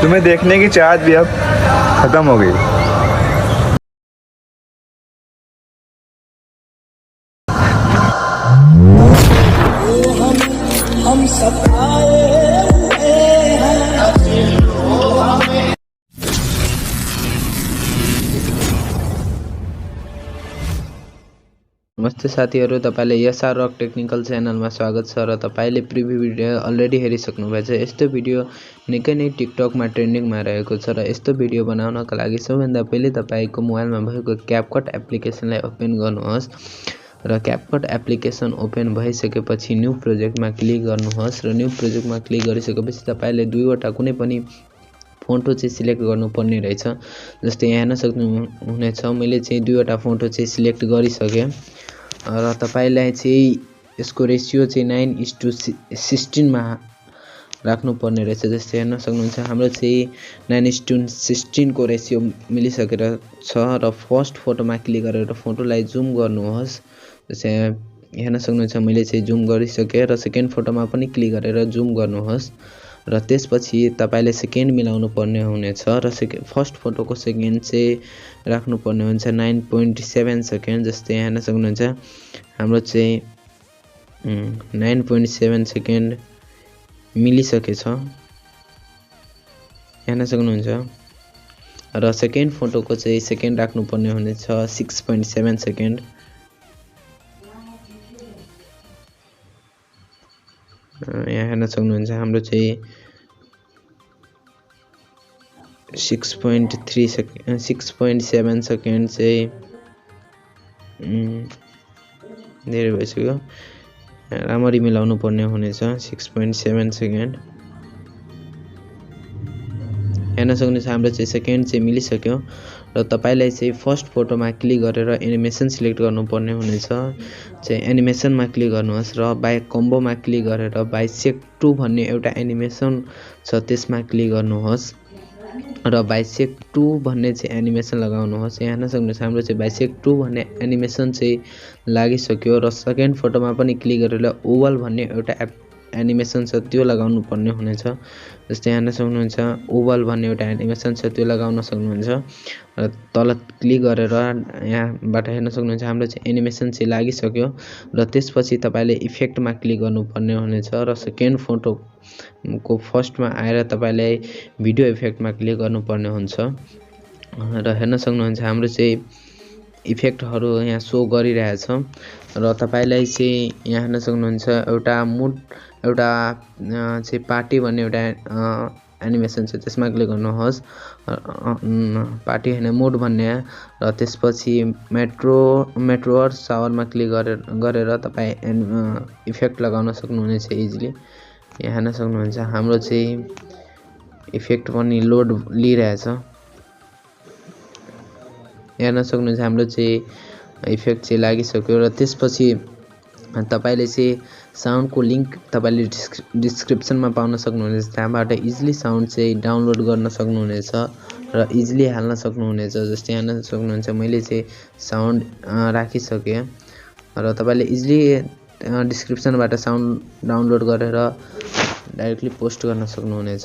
तुम्हें देखने की चाहत भी अब खत्म हो गई। हम सब नमस्ते साथीहरु, तपाईले YsRock टेक्निकल च्यानलमा स्वागत छ र तपाईले प्रिभ्यू भिडियो अलरेडी हेरिसक्नु भएको छ। यस्तो भिडियो निकै नै टिकटकमा ट्रेन्डिङमा रहेको छ र यस्तो भिडियो बनाउनका लागि सबैभन्दा पहिले तपाईको मोबाइलमा भएको क्यापकट एप्लिकेसनलाई ओपन गर्नुहोस् र क्यापकट एप्लिकेसन ओपन भइसकेपछि न्यू प्रोजेक्टमा क्लिक गर्नुहोस् र न्यू प्रोजेक्टमा क्लिक गरिसकेपछि तपाईले दुईवटा कुनै पनि फोटो चाहिँ सिलेक्ट गर्नुपर्ने रहेछ। जस्तै यहाँ हेर्न सक्नुहुनेछ मैले चाहिँ दुईवटा फोटो चाहिँ सिलेक्ट गरिसके र तपाईलाई चाहिँ यसको रेशियो चाहिँ 9:16 मा राख्नु पर्ने रहेछ। जस्तै हेर्न सक्नुहुन्छ हाम्रो चाहिँ 9:16 को रेशियो मिलिसकेर छ र फर्स्ट फोटोमा क्लिक गरेर फोटोलाई जुम गर्नुहोस्। जस्तै हेर्न सक्नुहुन्छ मैले चाहिँ जुम गरिसके र सेकेन्ड फोटोमा पनि क्लिक गरेर जुम गर्नुहोस् र त्यसपछि तपाईले सेकेन्ड मिलाउनु पर्ने हुनेछ र फर्स्ट फोटोको सेकेन्ड चाहिँ राख्नु पर्ने हुन्छ 9.7 सेकेन्ड। जस्तै हेर्न सक्नुहुन्छ हाम्रो चाहिँ 9.7 सेकेन्ड मिलिसकेछ हेर्न सक्नुहुन्छ र सेकेन्ड फोटोको चाहिँ सेकेन्ड राख्नु पर्ने हुनेछ 6.7 सेकेन्ड। यहाँ हेर्न सक्नुहुन्छ हाम्रो चाहिँ 6.7 सेकेन्ड चाहिँ धेरै भइसक्यो, राम्ररी मिलाउनु पर्ने हुनेछ 6.7 सेकेन्ड। हेर्न सक्नुहुन्छ हाम्रो चाहिँ सेकेन्ड चाहिँ मिलिसक्यो र तपाईलाई चाहिँ फर्स्ट फोटोमा क्लिक गरेर एनिमेसन सिलेक्ट गर्नुपर्ने हुनेछ। चाहिँ एनिमेसनमा क्लिक गर्नुहोस् र बाइ कम्बोमा क्लिक गरेर YsυTυQ भन्ने एउटा एनिमेसन छ त्यसमा क्लिक गर्नुहोस् र YsυTυQ भन्ने चाहिँ एनिमेसन लगाउनुहोस्। यहाँ हेर्न सक्नुहुन्छ हाम्रो चाहिँ YsυTυQ भन्ने एनिमेसन चाहिँ लागिसक्यो र सेकेन्ड फोटोमा पनि क्लिक गरेर ओभल भन्ने एउटा एनिमेसन छ त्यो लगाउनु पर्ने हुनेछ। जस्तै हेर्न सक्नुहुन्छ ओभल भन्ने एउटा एनिमेसन छ त्यो लगाउन सक्नुहुन्छ र तल क्लिक गरेर यहाँबाट हेर्न सक्नुहुन्छ हाम्रो चाहिँ एनिमेसन चाहिँ लागिसक्यो र त्यसपछि तपाईले इफेक्टमा क्लिक गर्नुपर्ने हुनेछ र सेकेन्ड फोटोको फर्स्टमा आएर तपाईले भिडियो इफेक्टमा क्लिक गर्नुपर्ने हुन्छ र हेर्न सक्नुहुन्छ हाम्रो चाहिँ इफेक्टहरु यहाँ शो गरिरहेछ र तपाईलाई चाहिँ यहाँ हेर्न सक्नुहुन्छ एउटा चाहिँ पार्टी भन्ने एउटा एनिमेसन छ त्यसमा क्लिक गर्नुहोस् पार्टी हैन मोड भन्ने र त्यसपछि मेट्रो सावरमा क्लिक गरेर तपाई इफेक्ट लगाउन सक्नुहुनेछ इजिली। यहाँ हेर्न सक्नुहुन्छ हाम्रो चाहिँ इफेक्ट पनि लोड लिइरहेछ। हेर्न सक्नुहुन्छ हाम्रो चाहिँ इफेक्ट चाहिँ लागिसक्यो र त्यसपछि तपाईले चाहिँ साउन्डको लिंक तपाईले डिस्क्रिप्सनमा पाउन सक्नुहुनेछ। त्यहाँबाट इजिली साउन्ड चाहिँ डाउनलोड गर्न सक्नुहुनेछ र इजिली हाल्न सक्नुहुनेछ। जस्तै हेर्न सक्नुहुन्छ मैले चाहिँ साउन्ड राखिसके र तपाईले इजिली डिस्क्रिप्सनबाट साउन्ड डाउनलोड गरेर डाइरेक्टली पोस्ट गर्न सक्नुहुनेछ।